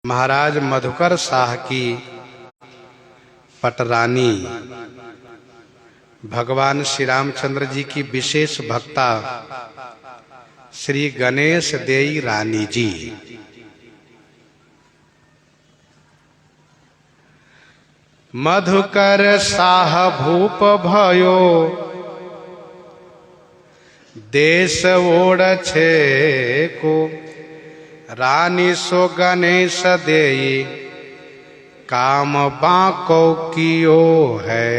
महाराज मधुकर शाह की पटरानी भगवान श्री रामचंद्र जी की विशेष भक्ता श्री गणेश देई रानी जी। मधुकर शाह भूप भयो देश ओढ़ छे को रानी सो गणेश देई काम बाको कियो है।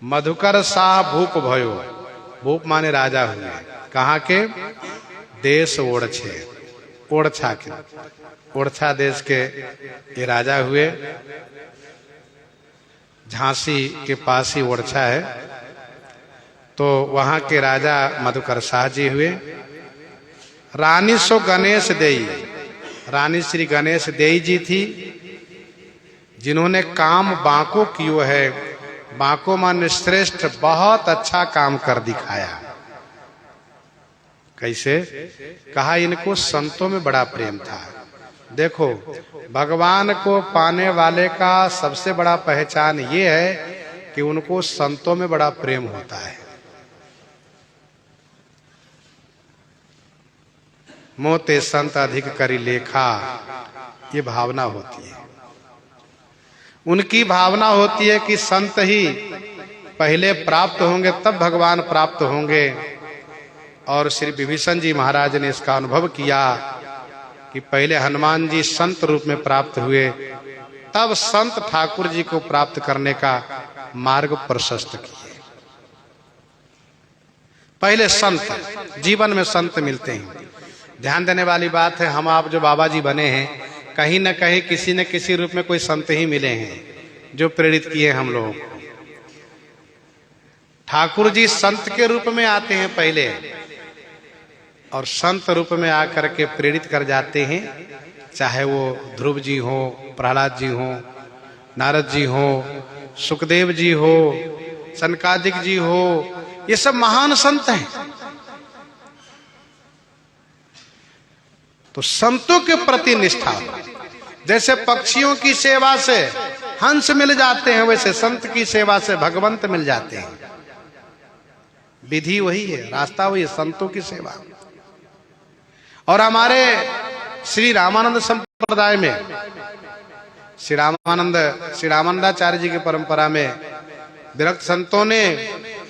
मधुकर शाह भूप भयो, भूप माने राजा हुए, कहाँ के? देश ओढ़छे, ओढ़छा के, ओढ़छा देश के ये राजा हुए। झांसी के पास ही ओढ़छा है, तो वहां के राजा मधुकर शाह जी हुए। रानी सो गणेश देई, रानी श्री गणेश देई जी थी, जिन्होंने काम बांको कियो है। बांको मान श्रेष्ठ, बहुत अच्छा काम कर दिखाया। कैसे? कहा इनको संतों में बड़ा प्रेम था। देखो, भगवान को पाने वाले का सबसे बड़ा पहचान ये है कि उनको संतों में बड़ा प्रेम होता है। मोते संत अधिक करी लेखा, ये भावना होती है। उनकी भावना होती है कि संत ही पहले प्राप्त होंगे, तब भगवान प्राप्त होंगे। और श्री विभीषण जी महाराज ने इसका अनुभव किया कि पहले हनुमान जी संत रूप में प्राप्त हुए, तब संत ठाकुर जी को प्राप्त करने का मार्ग प्रशस्त किए। पहले संत, जीवन में संत मिलते हैं। ध्यान देने वाली बात है, हम आप जो बाबा जी बने हैं, कहीं न कहीं किसी न किसी रूप में कोई संत ही मिले हैं जो प्रेरित किए हम लोगों को। ठाकुर जी संत के रूप में आते हैं पहले, और संत रूप में आकर के प्रेरित कर जाते हैं। चाहे वो ध्रुव जी हो, प्रहलाद जी हो, नारद जी हो, सुखदेव जी हो, सनकादिक जी हो, ये सब महान संत हैं। तो संतों के प्रति निष्ठा, जैसे पक्षियों की सेवा से हंस मिल जाते हैं, वैसे संत की सेवा से भगवंत मिल जाते हैं। विधि वही है, रास्ता वही है, संतों की सेवा। और हमारे श्री रामानंद संप्रदाय में, श्री रामानंदाचार्य जी की परंपरा में विरक्त संतों ने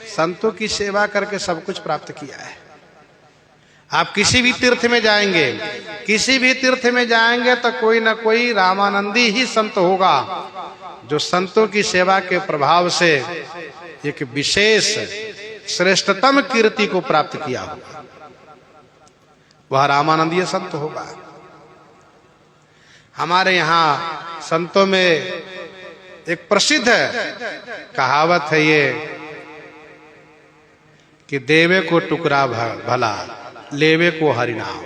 संतों की सेवा करके सब कुछ प्राप्त किया है। आप किसी भी तीर्थ में जाएंगे, किसी भी तीर्थ में जाएंगे तो कोई ना कोई रामानंदी ही संत होगा, जो संतों की सेवा के प्रभाव से एक विशेष श्रेष्ठतम कीर्ति को प्राप्त किया होगा, वह रामानंदीय संत होगा। हमारे यहाँ संतों में एक प्रसिद्ध कहावत है ये कि देवे को टुकड़ा भला, लेवे को हरिनाम।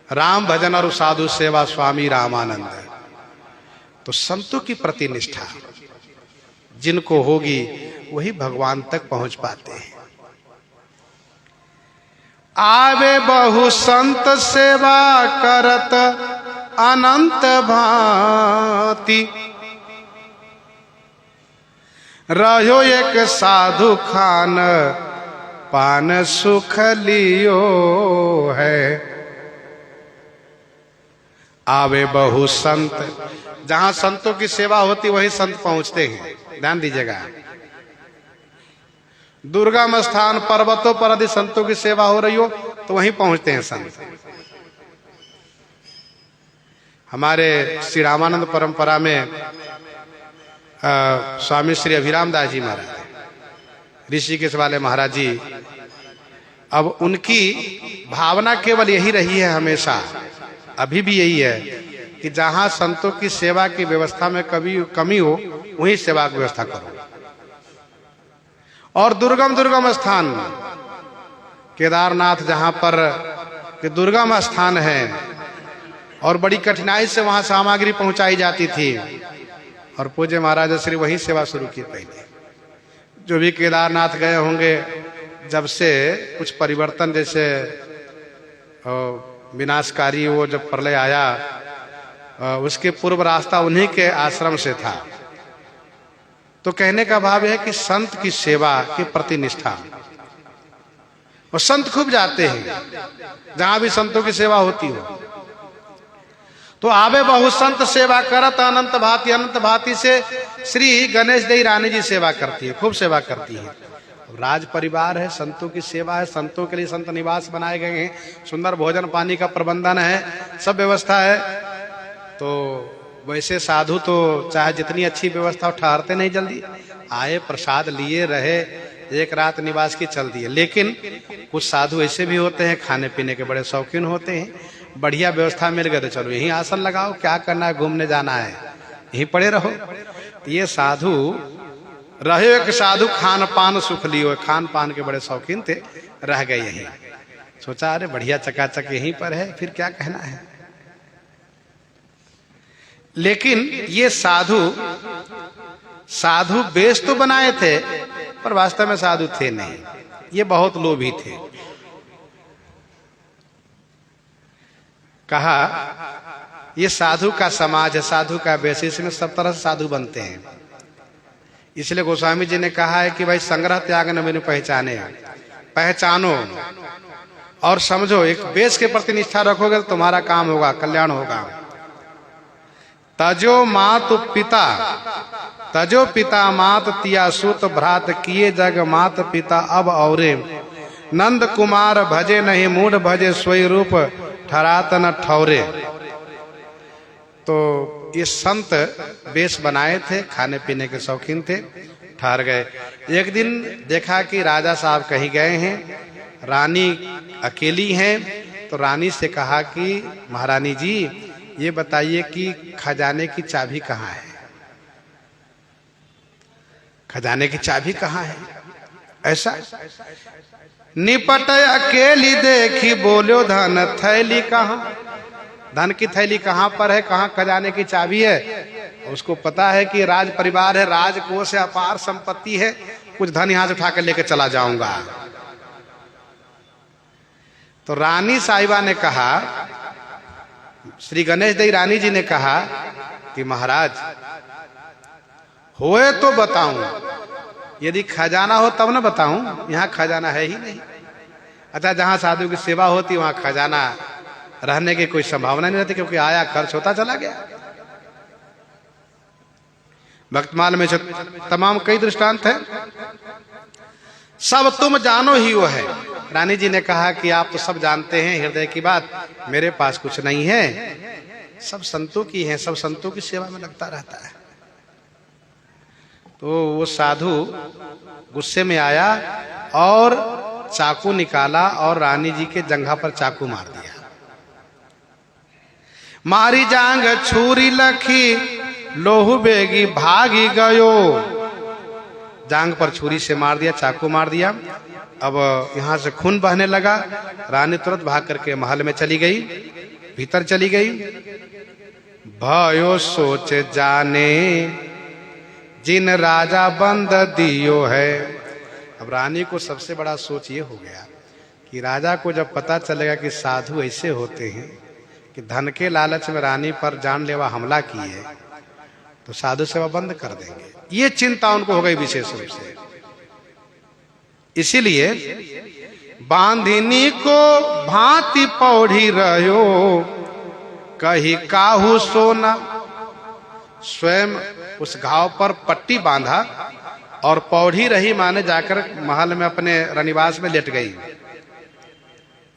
राम भजन और साधु सेवा स्वामी रामानंद। तो संतों की प्रति निष्ठा जिनको होगी वही भगवान तक पहुंच पाते हैं। आवे बहु संत सेवा करत अनंत भांति, रहो एक साधु खान पान सुख लियो है। आवे बहु संत, जहां संतों की सेवा होती वही संत पहुंचते हैं। ध्यान दीजिएगा, दुर्गम स्थान पर्वतों पर यदि संतों की सेवा हो रही हो तो वहीं पहुंचते हैं संत। हमारे श्री रामानंद परंपरा में स्वामी श्री अभिराम दास जी महाराज, ऋषिकेश वाले महाराज जी, अब उनकी भावना केवल यही रही है हमेशा, अभी भी यही है कि जहां संतों की सेवा की व्यवस्था में कभी कमी हो वहीं सेवा की व्यवस्था करो। और दुर्गम स्थान, केदारनाथ जहां पर कि दुर्गम स्थान है और बड़ी कठिनाई से वहां सामग्री पहुंचाई जाती थी, और पूज्य महाराज श्री वहीं सेवा शुरू की। पहले जो भी केदारनाथ गए होंगे, जब से कुछ परिवर्तन, जैसे विनाशकारी वो जब प्रलय आया, उसके पूर्व रास्ता उन्हीं के आश्रम से था। तो कहने का भाव है कि संत की सेवा की प्रति निष्ठा, और संत खूब जाते हैं जहां भी संतों की सेवा होती हो। तो आवे बहु संत सेवा करत अनंत भांति से श्री गणेश देई रानी जी सेवा करती है, खूब सेवा करती है। राज परिवार है, संतों की सेवा है, संतों के लिए संत निवास बनाए गए हैं, सुंदर भोजन पानी का प्रबंधन है, सब व्यवस्था है। तो वैसे साधु तो चाहे जितनी अच्छी व्यवस्था हो, ठहरते नहीं, जल्दी आए, प्रसाद लिए, रहे, एक रात निवास की चल दिए। लेकिन कुछ साधु ऐसे भी होते हैं, खाने पीने के बड़े शौकीन होते हैं, बढ़िया व्यवस्था मिल गए तो चलो यहीं आसन लगाओ, क्या करना है, घूमने जाना है, यहीं पड़े रहो। तो ये साधु रहे, एक साधु खान पान सुख लियो, खान पान के बड़े शौकीन थे, रह गए यहीं। सोचा अरे बढ़िया चकाचक यहीं पर है, फिर क्या कहना है। लेकिन ये साधु बेश तो बनाए थे, पर वास्तव में साधु थे नहीं, ये बहुत लोभी थे। कहा ये साधु का समाज है, साधु का बेश, इसमें सब तरह से साधु बनते हैं। इसलिए गोस्वामी जी ने कहा है कि भाई संग्रह त्याग न मैंने पहचानो और समझो, एक बेश के प्रति निष्ठा रखोगे तो तुम्हारा काम होगा, कल्याण होगा। तजो पिता मात तिया सुत भ्रात, किए जग मात पिता अब औरे, नंद कुमार भजे नहीं मूढ़ भजे, सोई रूप ठहरात न ठौरे। तो ये संत बेश बनाए थे, खाने पीने के शौकीन थे, ठहर गए। एक दिन देखा कि राजा साहब कहीं गए हैं, रानी अकेली हैं, तो रानी से कहा कि महारानी जी ये बताइए कि खजाने की चाबी कहाँ है, खजाने की चाबी कहाँ है। ऐसा निपट अकेली देखी बोलो धन थैली कहाँ, धन की थैली कहाँ पर है, कहाँ खजाने की चाबी है। उसको पता है कि राज परिवार है, राजकोष है, अपार संपत्ति है, कुछ धन यहां से उठा कर लेकर चला जाऊंगा। तो रानी साहिबा ने कहा, श्री गणेश देई रानी जी ने कहा कि महाराज होए तो बताऊं, यदि खजाना हो तब न बताऊं, यहाँ खजाना है ही नहीं। अच्छा, जहां साधु की सेवा होती वहां खजाना रहने की कोई संभावना नहीं रहती, क्योंकि आया खर्च होता चला गया। भक्तमाल में तमाम कई दृष्टांत है, सब तुम जानो ही वो है। रानी जी ने कहा कि आप तो सब जानते हैं हृदय की बात, मेरे पास कुछ नहीं है, सब संतों की है, सब संतों की सेवा में लगता रहता है। तो वो साधु गुस्से में आया और चाकू निकाला और रानी जी के जंघा पर चाकू मार दिया। मारी जांग छुरी लखी, लोहू बेगी भागी गयो। जांग पर छुरी से मार दिया, चाकू मार दिया। अब यहां से खून बहने लगा। रानी तुरंत भाग करके महल में चली गई, भीतर चली गई। भयो सोच जाने जिन राजा बंद दियो है। अब रानी को सबसे बड़ा सोच ये हो गया कि राजा को जब पता चलेगा कि साधु ऐसे होते हैं कि धन के लालच में रानी पर जानलेवा हमला किए, तो साधु सेवा बंद कर देंगे। ये चिंता उनको हो गई विशेष रूप से। इसीलिए बांधिनी को भांति पौड़ी रहो, कही काहू सोना। स्वयं उस घाव पर पट्टी बांधा और पौड़ी रही, माने जाकर महल में अपने रनिवास में लेट गई।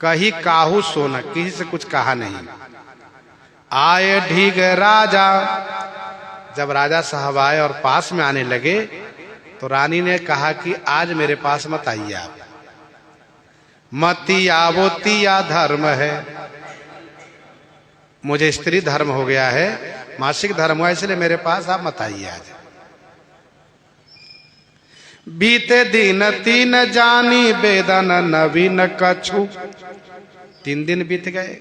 कही काहू सोना, किसी से कुछ कहा नहीं। आए ढीग राजा, जब राजा साहब आए और पास में आने लगे तो रानी ने कहा कि आज मेरे पास मत आइए आप, मती आवो तिया धर्म है। मुझे स्त्री धर्म हो गया है, मासिक धर्म हुआ, इसलिए मेरे पास आप मत आइए आज। बीते दिन तीन जानी बेदन नवीन कछु। 3 दिन बीत गए।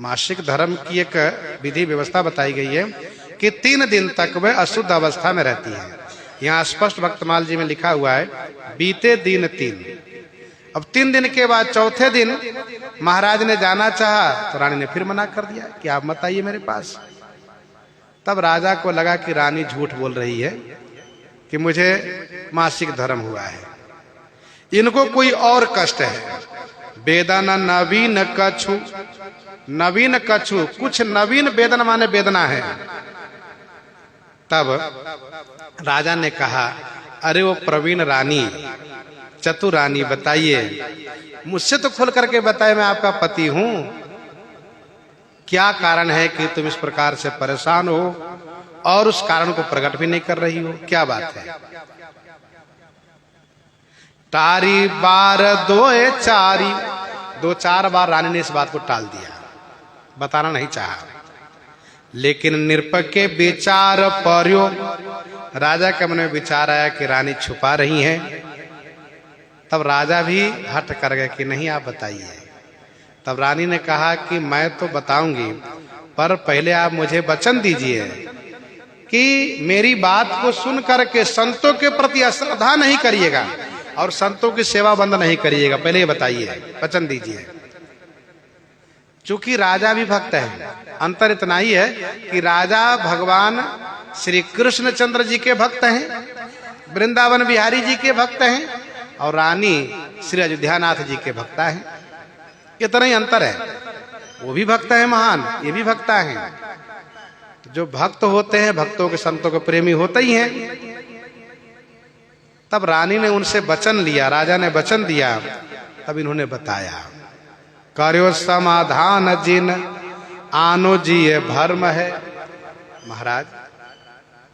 मासिक धर्म की एक विधि व्यवस्था बताई गई है कि 3 दिन तक वह अशुद्ध अवस्था में रहती है। यहाँ स्पष्ट भक्तमाल जी में लिखा हुआ है बीते दिन 3। अब 3 दिन के बाद चौथे दिन महाराज ने जाना चाहा तो रानी ने फिर मना कर दिया कि आप मत आइए मेरे पास। तब राजा को लगा कि रानी झूठ बोल रही है कि मुझे मासिक धर्म हुआ है, इनको कोई और कष्ट है। वेदना नवीन कछु, नवीन कछु, कुछ नवीन वेदना माने वेदना है। तब राजा ने कहा, अरे वो प्रवीण रानी, चतुर रानी, बताइए, मुझसे तो खुल करके बताए, मैं आपका पति हूं, क्या कारण है कि तुम इस प्रकार से परेशान हो और उस कारण को प्रकट भी नहीं कर रही हो, क्या बात है? तारी बार दोए चारी, 2-4 बार रानी ने इस बात को टाल दिया, बताना नहीं चाहा। लेकिन निरपके विचार पर्यो, राजा के मन में विचार आया कि रानी छुपा रही हैं। तब राजा भी हट कर गए कि नहीं, आप बताइए। तब रानी ने कहा कि मैं तो बताऊंगी, पर पहले आप मुझे वचन दीजिए कि मेरी बात को सुन करके संतों के प्रति अश्रद्धा नहीं करिएगा और संतों की सेवा बंद नहीं करिएगा, पहले ये बताइए, वचन दीजिए। चूंकि राजा भी भक्त है, अंतर इतना ही है कि राजा भगवान श्री कृष्णचंद्र जी के भक्त हैं, वृंदावन बिहारी जी के भक्त हैं, और रानी श्री अयोध्यानाथ जी के भक्ता हैं। इतना ही अंतर है। वो भी भक्त है महान, ये भी भक्ता हैं। जो भक्त होते हैं, भक्तों के संतों के प्रेमी होते ही हैं। तब रानी ने उनसे वचन लिया, राजा ने वचन दिया, तब इन्होंने बताया, कार्यो समाधान जिन आनो जी ये भर्म है। महाराज,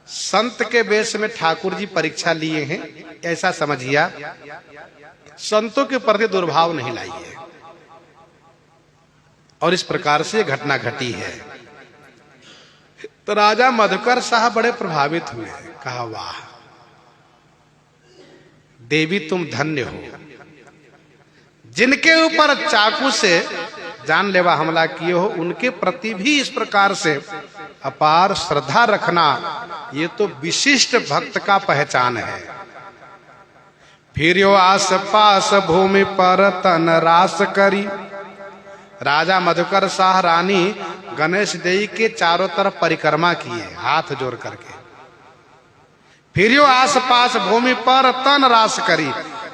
संत के वेश में ठाकुर जी परीक्षा लिए हैं, ऐसा समझिए, संतों के प्रति दुर्भाव नहीं लाइए। और इस प्रकार से घटना घटी है। तो राजा मधुकर साहब बड़े प्रभावित हुए, कहा, वाह देवी, तुम धन्य हो, जिनके ऊपर चाकू से जानलेवा हमला किए हो, उनके प्रति भी इस प्रकार से अपार श्रद्धा रखना, ये तो विशिष्ट भक्त का पहचान है। फिर यो आस पास भूमि पर तन रास करी। राजा मधुकर शाह रानी गणेश देवी के चारों तरफ परिक्रमा किए, हाथ जोड़ करके। फिर यो आस पास भूमि पर तन रास करी,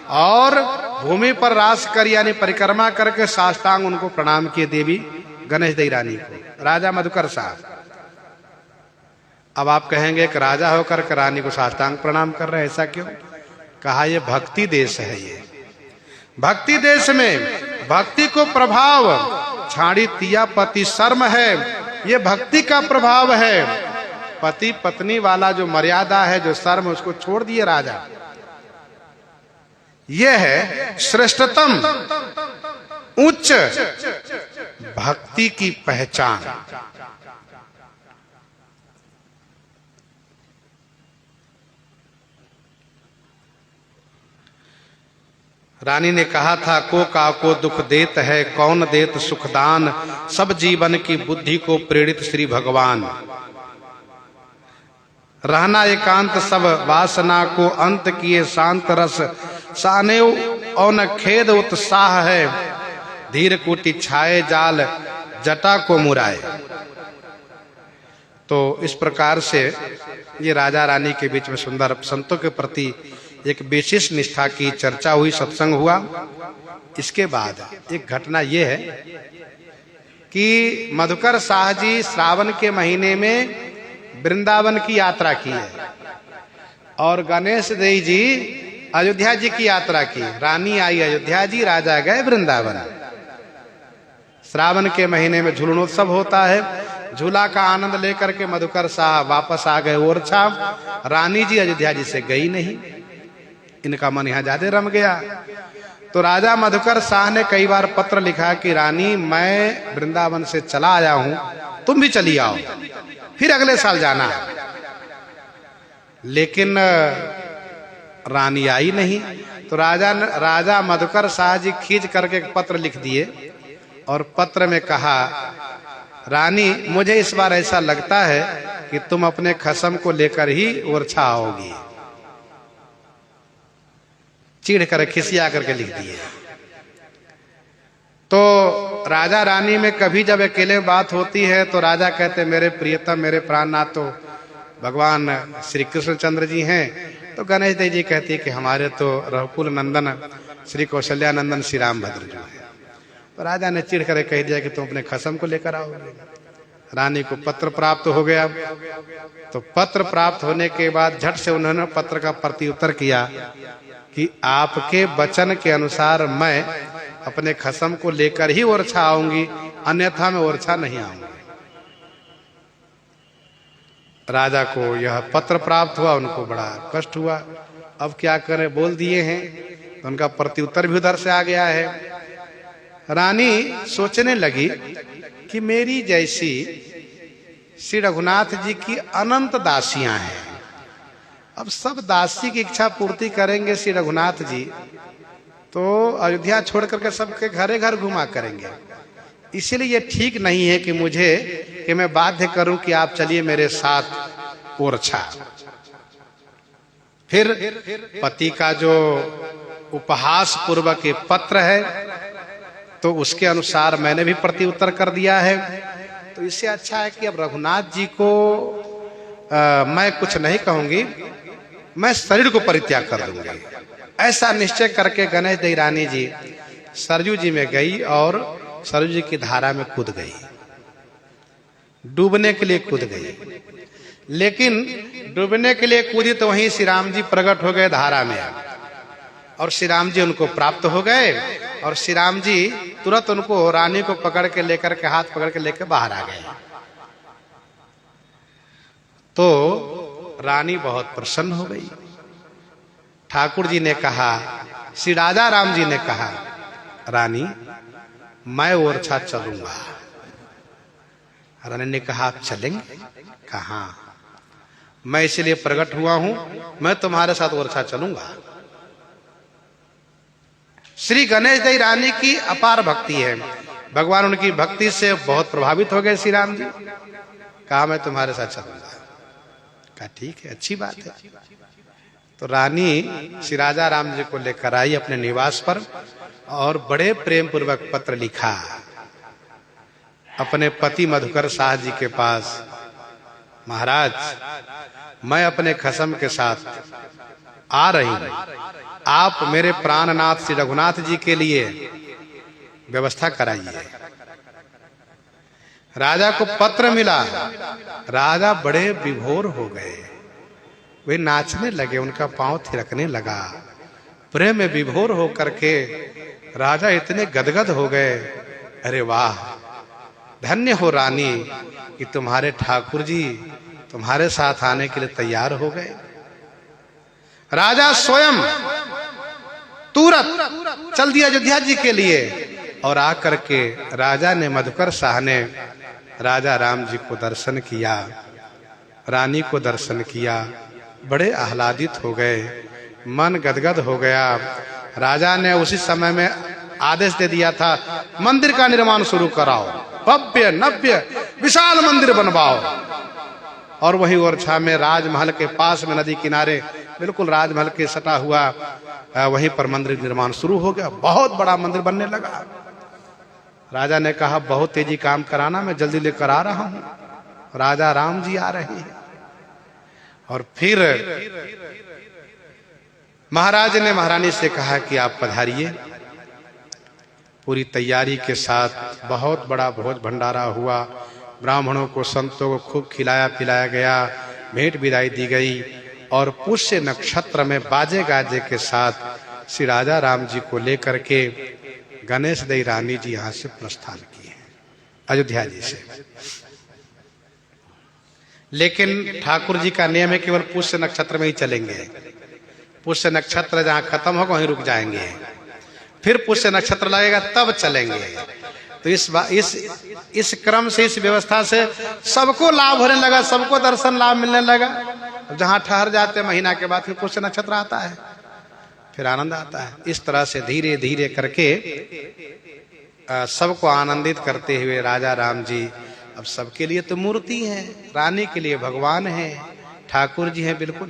और भूमि पर रास करी यानी परिक्रमा करके साष्टांग उनको प्रणाम किए, देवी गणेश देवी रानी को, राजा मधुकर साहब। अब आप कहेंगे कि राजा होकर के रानी को साष्टांग प्रणाम कर रहे हैं, ऐसा क्यों? कहा, ये भक्ति देश है। ये भक्ति देश में भक्ति को प्रभाव छाड़ी तिया पति शर्म है, ये भक्ति का प्रभाव है। पति पत्नी वाला जो मर्यादा है, जो शर्म, उसको छोड़ दिए राजा। यह है श्रेष्ठतम उच्च भक्ति की पहचान। रानी ने कहा था, को काको दुख देत है, कौन देत सुखदान, सब जीवन की बुद्धि को प्रेरित श्री भगवान। रहना एकांत सब वासना को अंत किए शांत रस, साने और खेद उत्साह है, धीर कुटी छाए जाल जटा को मुराए। तो इस प्रकार से ये राजा रानी के बीच में सुंदर संतों के प्रति एक विशेष निष्ठा की चर्चा हुई, सत्संग हुआ। इसके बाद एक घटना यह है कि मधुकर शाह जी श्रावण के महीने में वृंदावन की यात्रा की है और गणेश देवी जी अयोध्या जी की यात्रा की। रानी आई अयोध्या जी, राजा गए वृंदावन। श्रावण के महीने में झूलनोत्सव होता है, झूला का आनंद लेकर के मधुकर शाह वापस आ गए ओरछा। रानी जी अयोध्या जी से गई नहीं, इनका मन यहाँ ज्यादा रम गया। तो राजा मधुकर शाह ने कई बार पत्र लिखा कि रानी, मैं वृंदावन से चला आया हूं, तुम भी चली आओ, फिर अगले साल जाना। लेकिन रानी आई नहीं। तो राजा मधुकर शाह जी खींच करके एक पत्र लिख दिए और पत्र में कहा, रानी, मुझे इस बार ऐसा लगता है कि तुम अपने खसम को लेकर ही ओरछा आओगी। चिढ़ कर खिसिया करके लिख दिए। तो राजा रानी में कभी जब अकेले बात होती है तो राजा कहते मेरे प्रियतम मेरे प्राणनाथ तो भगवान श्री कृष्णचंद्र जी हैं। तो गणेश देव जी कहती है कि हमारे तो रघुकुल नंदन श्री कौशल्यानंदन श्री रामभद्र जी हैं। तो राजा ने चिढ़ कर कह दिया कि तुम अपने खसम को लेकर आओगे। रानी को पत्र प्राप्त हो गया। तो पत्र प्राप्त होने के बाद झट से उन्होंने पत्र का प्रत्युत्तर किया कि आपके वचन के अनुसार मैं अपने खसम को लेकर ही ओरछा आऊंगी, अन्यथा मैं ओरछा नहीं आऊंगी। राजा को यह पत्र प्राप्त हुआ, उनको बड़ा कष्ट हुआ। अब क्या करें, बोल दिए हैं तो उनका प्रत्युत्तर भी उधर से आ गया है। रानी सोचने लगी कि मेरी जैसी श्री रघुनाथ जी की अनंत दासियां हैं, अब सब दासी की इच्छा पूर्ति करेंगे श्री रघुनाथ जी तो अयोध्या छोड़ करके सबके घरे घर घुमा करेंगे। इसीलिए ये ठीक नहीं है कि मैं बाध्य करूं कि आप चलिए मेरे साथ ओरछा। फिर पति का जो उपहास पूर्वक ये पत्र है तो उसके अनुसार मैंने भी प्रत्युत्तर कर दिया है। तो इससे अच्छा है कि अब रघुनाथ जी को मैं कुछ नहीं कहूंगी, मैं शरीर को परित्याग कर दूंगी। ऐसा निश्चय करके गणेश देवी रानी जी सरजू जी में गई और सरजू जी की धारा में कूद गई, डूबने के लिए कूद गई। लेकिन डूबने के लिए कूदी तो वहीं श्री राम जी प्रकट हो गए धारा में, और श्री राम जी उनको प्राप्त हो गए। और श्री राम जी तुरंत उनको रानी को पकड़ के लेकर के हाथ पकड़ के लेकर बाहर आ गए। तो रानी बहुत प्रसन्न हो गई। ठाकुर जी ने कहा, श्री राजा राम जी ने कहा, रानी मैं ओरछा चलूंगा। रानी ने कहा आप चलेंगे? कहा मैं इसलिए प्रकट हुआ हूं, मैं तुम्हारे साथ ओरछा चलूंगा। श्री गणेश देवी रानी की अपार भक्ति है, भगवान उनकी भक्ति से बहुत प्रभावित हो गए श्री राम जी। कहा मैं तुम्हारे साथ चलूंगा। कहा ठीक है, अच्छी बात है। तो रानी श्री राजा राम जी को लेकर आई अपने निवास पर और बड़े प्रेम पूर्वक पत्र लिखा अपने पति मधुकर शाह जी के पास। महाराज मैं अपने खसम के साथ आ रही हूं, आप मेरे प्राणनाथ श्री रघुनाथ जी के लिए व्यवस्था कराइए। राजा को पत्र मिला, राजा बड़े विभोर हो गए, वे नाचने लगे, उनका पांव थिरकने लगा। प्रेम में विभोर हो करके राजा इतने गदगद हो गए, अरे वाह धन्य हो रानी कि तुम्हारे ठाकुर जी तुम्हारे साथ आने के लिए तैयार हो गए। राजा स्वयं तुरंत चल दिया अयोध्या जी के लिए, और आकर के राजा ने मधुकर शाह ने राजा राम जी को दर्शन किया, रानी को दर्शन किया, बड़े आह्लादित हो गए, मन गदगद हो गया। राजा ने उसी समय में आदेश दे दिया था मंदिर का निर्माण शुरू कराओ, भव्य नव्य विशाल मंदिर बनवाओ। और वही ओरछा में राजमहल के पास में नदी किनारे बिल्कुल राजमहल के सटा हुआ वहीं पर मंदिर निर्माण शुरू हो गया, बहुत बड़ा मंदिर बनने लगा। राजा ने कहा बहुत तेजी काम कराना, मैं जल्दी लेकर आ रहा हूं। राजा राम जी आ रहे हैं। और फिर महाराज ने महारानी से कहा कि आप पधारिए। पूरी तैयारी के साथ बहुत बड़ा भोज भंडारा हुआ, ब्राह्मणों को संतों को खूब खिलाया पिलाया गया, भेंट विदाई दी गई। और पुष्य नक्षत्र में बाजे गाजे के साथ श्री राजा राम जी को लेकर के गणेश देवी रानी जी यहाँ से प्रस्थान किए अयोध्या जी से। लेकिन ठाकुर जी का नियम है केवल पुष्य नक्षत्र में ही चलेंगे, पुष्य नक्षत्र जहाँ खत्म होगा वहीं रुक जाएंगे, फिर पुष्य नक्षत्र लगेगा तब चलेंगे। तो इस क्रम से, इस व्यवस्था से सबको लाभ होने लगा, सबको दर्शन लाभ मिलने लगा। जहां ठहर जाते महीना के बाद फिर पुष्य नक्षत्र आता है, फिर आनंद आता है। इस तरह से धीरे धीरे करके सबको आनंदित करते हुए राजा राम जी अब सबके लिए तो मूर्ति है, रानी के लिए भगवान है, ठाकुर जी हैं बिल्कुल।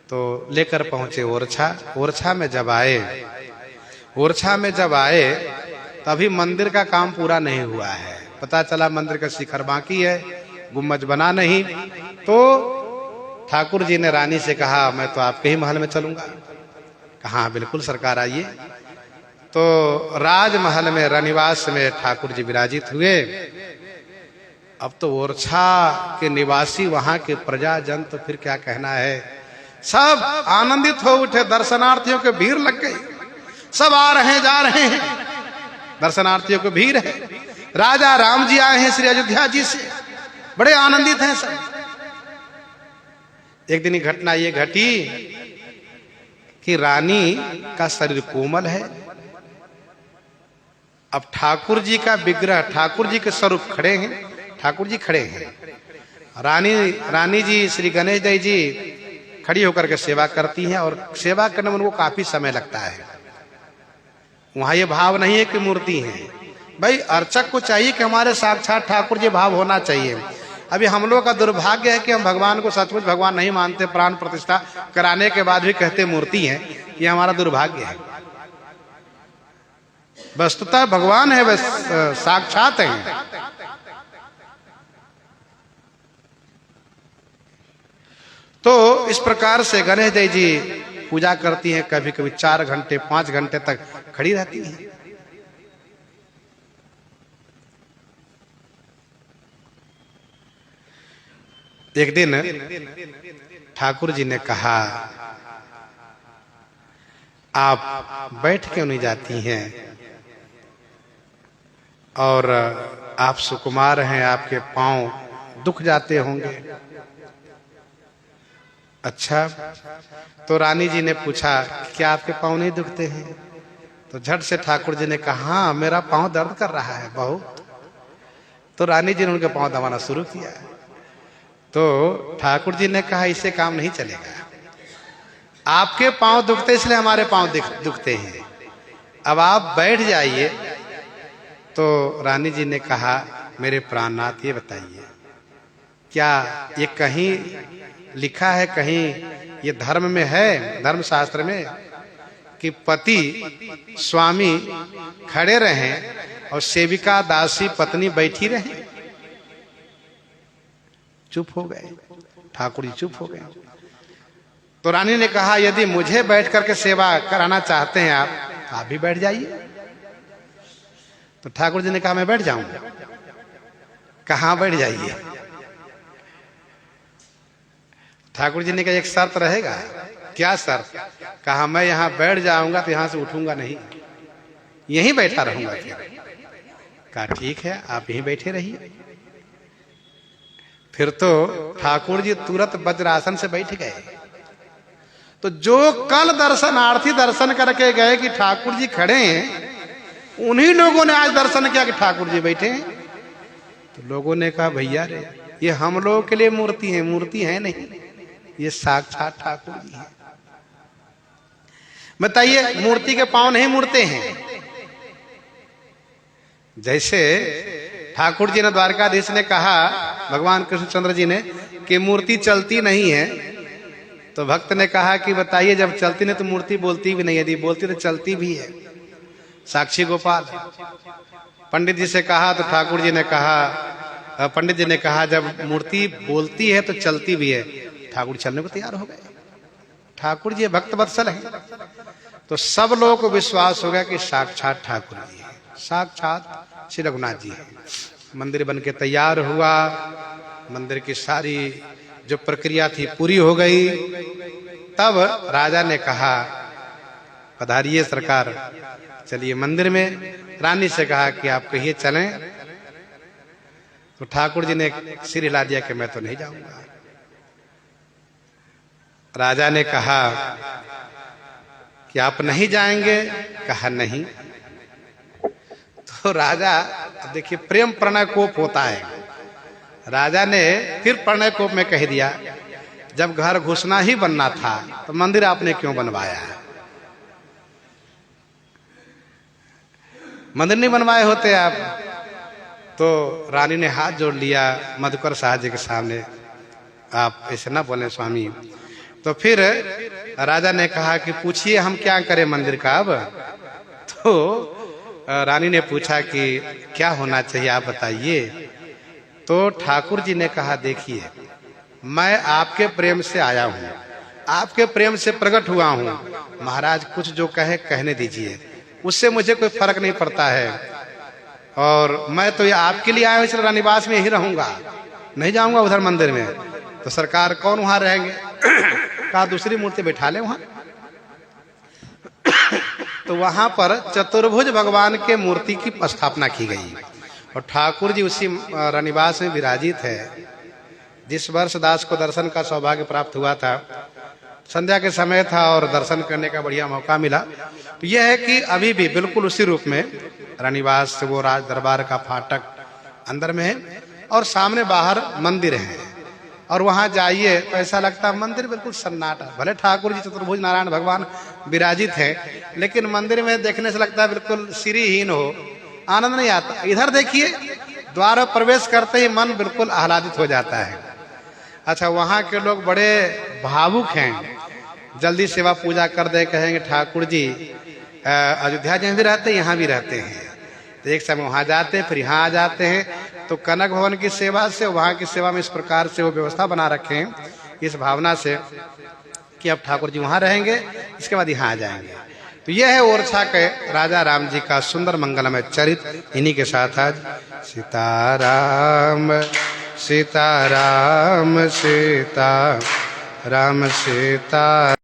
तो लेकर पहुंचे ओरछा। ओरछा में जब आए तो अभी मंदिर का काम पूरा नहीं हुआ है। पता चला मंदिर का शिखर बाकी है, गुम्बज बना नहीं। तो ठाकुर जी ने रानी से कहा मैं तो आपके ही महल में चलूंगा। कहा बिल्कुल सरकार आइए। तो राजमहल में रनिवास में ठाकुर जी विराजित हुए। अब तो ओरछा के निवासी, वहां के प्रजाजन तो फिर क्या कहना है, सब आनंदित हो उठे। दर्शनार्थियों के भीड़ लग गई, सब आ रहे हैं जा रहे हैं, दर्शनार्थियों की भीड़ है। राजा राम जी आए हैं श्री अयोध्या जी से, बड़े आनंदित हैं सब। एक दिन की घटना ये घटी कि रानी का शरीर कोमल है। अब ठाकुर जी का विग्रह, ठाकुर जी के स्वरूप खड़े हैं, ठाकुर जी खड़े हैं। रानी जी श्री गणेश देव जी खड़ी होकर के सेवा करती हैं, और सेवा करने में उनको काफी समय लगता है। वहां ये भाव नहीं है कि मूर्ति है। भाई अर्चक को चाहिए कि हमारे साक्षात ठाकुर जी भाव होना चाहिए। अभी हम लोग का दुर्भाग्य है कि हम भगवान को सचमुच भगवान नहीं मानते, प्राण प्रतिष्ठा कराने के बाद भी कहते मूर्ति है। ये हमारा दुर्भाग्य है। वस्तुतः भगवान है, बस साक्षात है। तो इस प्रकार से गणेश देव जी पूजा करती हैं। कभी कभी 4 घंटे 5 घंटे तक खड़ी रहती हैं। एक दिन ठाकुर जी ने कहा आप बैठ क्यों नहीं जाती हैं, और आप सुकुमार हैं, आपके पांव दुख जाते होंगे। अच्छा, तो रानी जी ने पूछा क्या आपके पांव नहीं दुखते हैं? तो झट से ठाकुर जी ने कहा हाँ मेरा पांव दर्द कर रहा है बहुत। तो रानी जी ने उनके पांव दबाना शुरू किया। तो ठाकुर जी ने कहा इससे काम नहीं चलेगा, आपके पांव दुखते इसलिए हमारे पांव दुखते हैं, अब आप बैठ जाइए। तो रानी जी ने कहा मेरे प्राणनाथ ये बताइए क्या ये कहीं लिखा है, कहीं ये धर्म में है, धर्मशास्त्र में, कि पति स्वामी खड़े रहें और सेविका दासी पत्नी बैठी रहे? चुप हो गए, ठाकुर जी चुप हो गए। तो रानी ने कहा यदि मुझे बैठ करके सेवा कराना चाहते हैं आप, तो आप भी बैठ जाइए। तो ठाकुर जी ने कहा मैं बैठ जाऊंगा। कहां बैठ जाइए? ठाकुर जी ने कहा एक शर्त रहेगा। क्या शर्त? कहा मैं यहां बैठ जाऊंगा तो यहां से उठूंगा नहीं, यहीं बैठा रहूंगा। कहा ठीक है आप यहीं बैठे रहिए। फिर तो ठाकुर जी तुरंत वज्रासन से बैठ गए। तो जो कल दर्शनार्थी दर्शन करके गए कि ठाकुर जी खड़े हैं, उन्हीं लोगों ने आज दर्शन किया कि ठाकुर जी बैठे हैं। तो लोगों ने कहा भैया रे ये हम लोगों के लिए मूर्ति है, मूर्ति है नहीं, ये साक्षात ठाकुर जी है। बताइए मूर्ति के पांव नहीं मुड़ते हैं। जैसे ठाकुर जी ने, द्वारकाधीश ने कहा भगवान कृष्णचंद्र जी ने कि मूर्ति चलती नहीं है, तो भक्त ने कहा कि बताइए जब चलती नहीं तो मूर्ति बोलती भी नहीं, यदि बोलती तो चलती भी है। साक्षी गोपाल पंडित जी से कहा तो ठाकुर जी ने कहा, पंडित जी ने कहा जब मूर्ति बोलती है तो चलती भी है। ठाकुर चलने को तैयार हो गए। ठाकुर जी भक्त वत्सल हैं। तो सब लोगों को विश्वास हो गया कि साक्षात ठाकुर जी है, साक्षात श्री रघुनाथ जी है। मंदिर बन के तैयार हुआ, मंदिर की सारी जो प्रक्रिया थी पूरी हो गई। तब राजा ने कहा पधारिए सरकार, चलिए मंदिर में। रानी से कहा कि आप कहिए चलें। तो ठाकुर जी ने सिर हिला दिया कि मैं तो नहीं जाऊंगा। राजा ने कहा कि आप नहीं जाएंगे? कहा नहीं। तो राजा, देखिए प्रेम प्रणय कोप होता है। राजा ने फिर प्रणय कोप में कह दिया जब घर घुसना ही बनना था तो मंदिर आपने क्यों बनवाया? मंदिर नहीं बनवाए होते आप। तो रानी ने हाथ जोड़ लिया मधुकर साहब जी के सामने, आप ऐसे ना बोले स्वामी। तो फिर राजा ने कहा कि पूछिए हम क्या करें मंदिर का अब। तो रानी ने पूछा कि क्या होना चाहिए आप बताइए। तो ठाकुर जी ने कहा देखिए, मैं आपके प्रेम से आया हूँ, आपके प्रेम से प्रकट हुआ हूँ, महाराज कुछ जो कहे कहने दीजिए, उससे मुझे कोई फर्क नहीं पड़ता है। और मैं तो ये आपके लिए आया हूँ, इसलिए रानीवास में यही रहूंगा, नहीं जाऊंगा उधर मंदिर में। तो सरकार कौन वहां रहेंगे? कहा दूसरी मूर्ति बैठा ले वहां। तो वहां पर चतुर्भुज भगवान के मूर्ति की स्थापना की गई और ठाकुर जी उसी रानीवास में विराजित है। जिस वर्ष दास को दर्शन का सौभाग्य प्राप्त हुआ था, संध्या के समय था और दर्शन करने का बढ़िया मौका मिला। तो यह है कि अभी भी बिल्कुल उसी रूप में रानीवास से वो राज दरबार का फाटक अंदर में है और सामने बाहर मंदिर है। और वहां जाइए तो ऐसा लगता है मंदिर बिल्कुल सन्नाटा। भले ठाकुर जी चतुर्भुज नारायण भगवान विराजित है, लेकिन मंदिर में देखने से लगता है बिल्कुल श्रीहीन हो, आनंद नहीं आता। इधर देखिए, द्वार प्रवेश करते ही मन बिल्कुल आह्लादित हो जाता है। अच्छा, वहां के लोग बड़े भावुक हैं, जल्दी सेवा पूजा कर दे, कहेंगे ठाकुर जी अयोध्या जहाँ भी रहते हैं यहाँ भी रहते हैं। तो एक समय वहां जाते हैं, फिर यहाँ आ जाते हैं। तो कनक भवन की सेवा से वहां की सेवा में इस प्रकार से वो व्यवस्था बना रखे हैं, इस भावना से कि अब ठाकुर जी वहां रहेंगे, इसके बाद यहाँ आ जाएंगे। तो यह है ओरछा के राजा राम जी का सुंदर मंगलमय चरित्र। इन्हीं के साथ आज सीताराम सीताराम सीता राम सीता